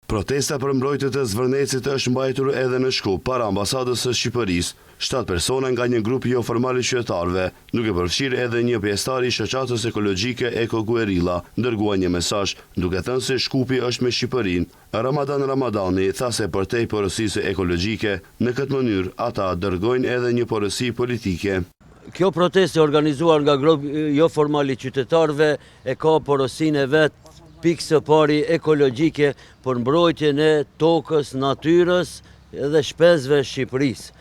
Protesta për mbrojtje të Zvërnecit është mbajtur edhe në Shkup para ambasadës së Shqipërisë. 7 persona nga një grup jo formal i qytetarëve, duke përfshirë edhe një pjesëtar i shoqatës ekologjike Eko Guerilla, dërguan një mesazh duke thënë se Shkupi është me Shqipërinë. Ramadan Ramadani tha se përtej porosisë ekologjike, në këtë mënyrë ata dërgojnë edhe një porosi politike. Kjo protestë e organizuar nga grup jo formal i qytetarëve e ka porosinë e vet pikë së pari ekologjike për mbrojtjen e tokës, natyrës dhe shpezve Shqipërisë.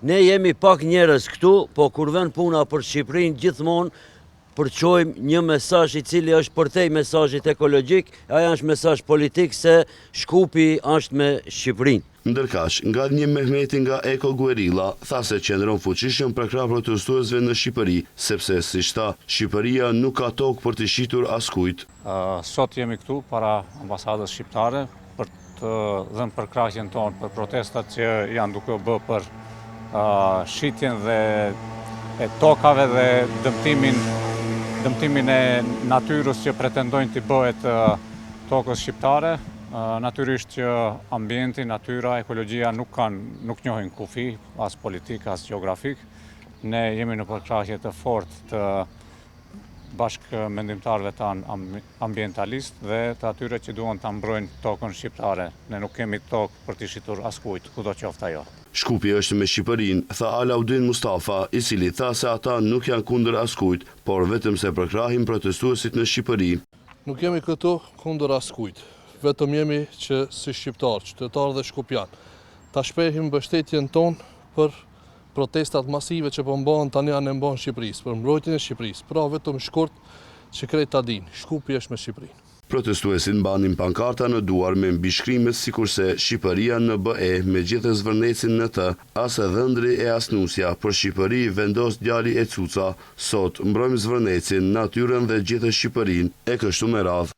Ne jemi pak njerëz këtu, po kur vjen puna për Shqipërinë gjithmonë përçojmë një mesazh i cili është përtej mesazhit ekologjik, ajo është mesazh politik se Shkupi është me Shqipërinë. Ndërkaq, nga një Mehmeti nga Eko Guerilla tha se qëndron fuqishëm për krah protestuesve në Shqipëri, sepse siç tha, Shqipëria nuk ka tokë për të shitur askujt. Sot jemi këtu para ambasadës shqiptare për të dhënë përkrahjen tonë për protestat që janë duke u bë për shitjen e tokave dhe dëmtimin e natyrës që pretendojnë të bëhet tokës shqiptare. Natyrisht që ambienti, natyra, ekologjia nuk njohin kufi, as politik, as geografik. Ne jemi në përkrahje të fortë të bashkë mendimtarëve tanë ambientalist dhe të atyre që duan të mbrojnë tokën shqiptare. Ne nuk kemi tokë për të shitur askujt, kudo qoftë ajo. Shkupi është me Shqipërinë, tha Alaudin Mustafa, i cili tha se ata nuk janë kundër askujt, por vetëm se përkrahin protestuesit në Shqipëri. Nuk jemi këtu kundër askujt. Vetëm jemi që si shqiptar, qytetar dhe shkupian, ta shprehim mbështetjen tonë për protestat masive që po mbahen tani anë mbahen Shqipërisë, për mbrojtjen e Shqipërisë. Pra vetëm shkurt që krejt ta dinë, Shkupi është me Shqipërinë. Protestuesit mbanin pankarta në duar me mbishkrimet sikurse Shqipëria në BE me gjithë Zvërnecin në të, as e Dhëndri e as Nusja, për Shqipëri vendos djali e Cuca, sot mbrojmë Zvërnecin, natyrën dhe gjithë Shqipërinë, e kështu me radhë.